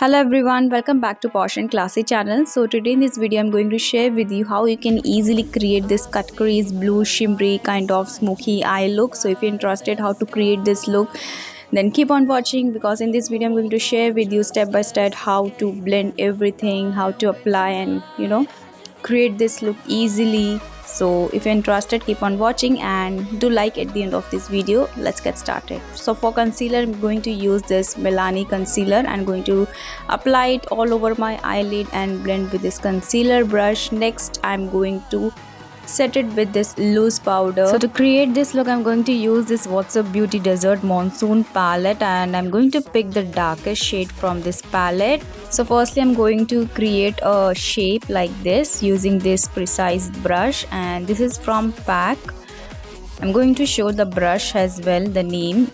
Hello everyone, welcome back to Posh and Classy channel. So today in this video I'm going to share with you how you can easily create this cut crease blue shimmery kind of smoky eye look. So if you're interested how to create this look, then keep on watching, because in this video I'm going to share with you step by step how to blend everything, how to apply and create this look easily. So if you're interested, keep on watching and do like at the end of this video. Let's get started. So for concealer, I'm going to use this Milani concealer. I'm going to apply it all over my eyelid and blend with this concealer brush. Next, I'm going to set it with this loose powder. So to create this look, I'm going to use this What's Up Beauty Desert Monsoon palette, and I'm going to pick the darkest shade from this palette. So firstly, I'm going to create a shape like this using this precise brush, and this is from PAC. I'm going to show the brush as well, the name,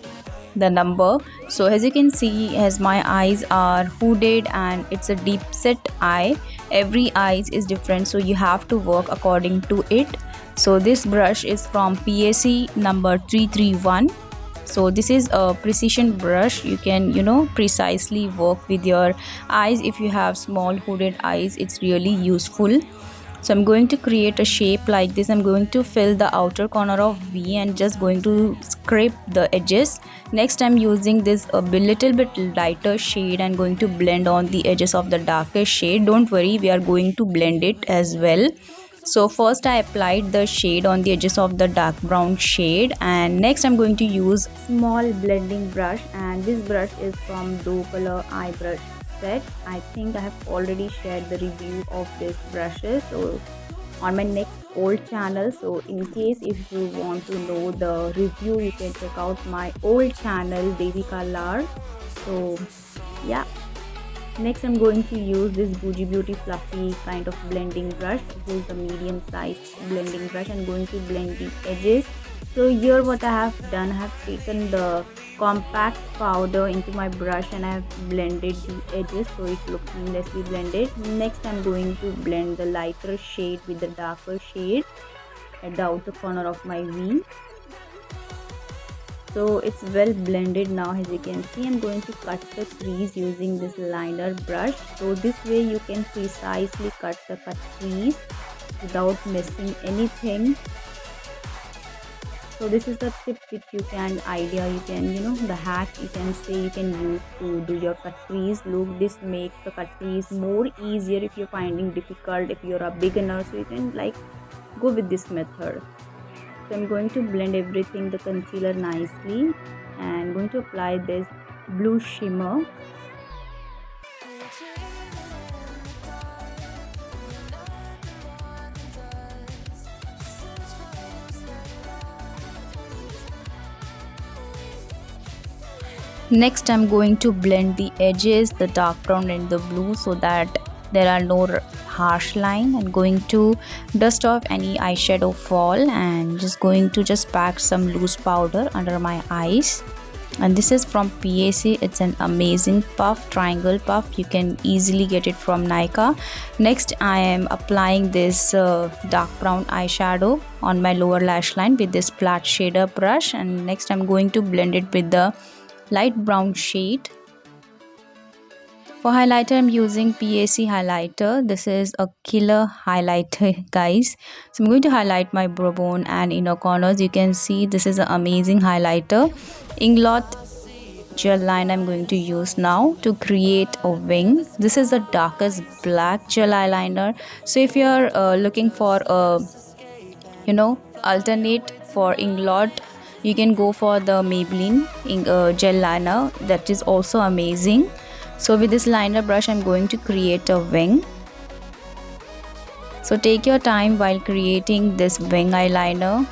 the number. So as you can see, as my eyes are hooded and it's a deep set eye, every eyes is different, so you have to work according to it. So this brush is from PAC number 331. So this is a precision brush. You can precisely work with your eyes. If you have small hooded eyes, it's really useful. So I'm going to create a shape like this. I'm going to fill the outer corner of V and just going to scrape the edges. Next, I'm using this a little bit lighter shade and going to blend on the edges of the darker shade. Don't worry, we are going to blend it as well. So first I applied the shade on the edges of the dark brown shade, and next I'm going to use small blending brush, and this brush is from Doe Color Eye Brush Set. I think I have already shared the review of this brushes on my next old channel. So in case if you want to know the review, you can check out my old channel Devika Lar. So yeah. Next, I'm going to use this Bougie Beauty Fluffy kind of blending brush. This is the medium sized blending brush. I'm going to blend the edges. So here what I have done, I have taken the compact powder into my brush and I have blended the edges so it looks seamlessly blended. Next, I'm going to blend the lighter shade with the darker shade at the outer corner of my V. So it's well blended now. As you can see, I'm going to cut the crease using this liner brush. So this way you can precisely cut the crease without missing anything. So this is the tip which you can the hack you can say you can use to do your cut crease look. This makes the cut crease more easier if you're finding difficult, if you're a beginner, so you can go with this method. So I'm going to blend everything, the concealer nicely, and I'm going to apply this blue shimmer. Next, I'm going to blend the edges, the dark brown and the blue, so that there are no harsh line. I'm going to dust off any eyeshadow fall and just going to pack some loose powder under my eyes. And this is from PAC. It's an amazing puff, triangle puff. You can easily get it from Nykaa. Next, I am applying this dark brown eyeshadow on my lower lash line with this flat shader brush. And next, I'm going to blend it with the light brown shade. For highlighter, I'm using PAC highlighter. This is a killer highlighter, guys. So I'm going to highlight my brow bone and inner corners. You can see this is an amazing highlighter. Inglot gel liner I'm going to use now to create a wing. This is the darkest black gel eyeliner. So if you're looking for a alternate for Inglot, you can go for the Maybelline gel liner. That is also amazing. So with this liner brush, I'm going to create a wing. So take your time while creating this wing eyeliner.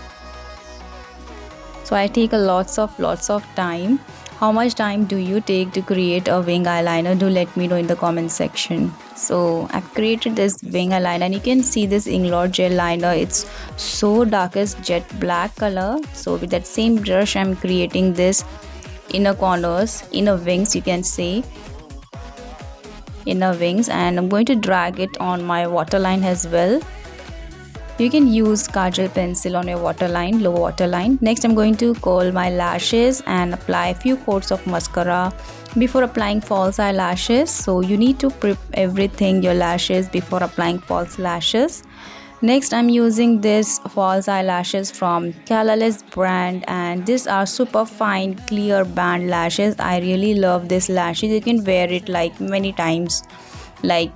So I take lots of time. How much time do you take to create a wing eyeliner? Do let me know in the comment section. So I've created this wing eyeliner, and you can see this Inglot gel liner. It's so darkest jet black color. So with that same brush, I'm creating this inner corners, inner wings, you can say. Inner wings, and I'm going to drag it on my waterline as well. You can use kajal pencil on your waterline, lower waterline. Next, I'm going to curl my lashes and apply a few coats of mascara before applying false eyelashes. So you need to prep everything, your lashes, before applying false lashes. Next, I'm using this false eyelashes from Kalalis brand, and these are super fine clear band lashes. I really love this lashes. You can wear it like many times, like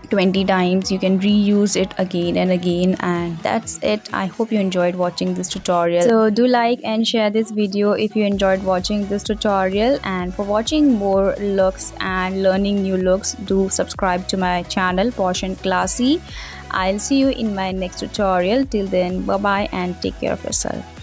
20 times. You can reuse it again and again. And that's it. I hope you enjoyed watching this tutorial. So do like and share this video if you enjoyed watching this tutorial, and for watching more looks and learning new looks, do subscribe to my channel Posh and Classy. I'll see you in my next tutorial. Till then, bye bye and take care of yourself.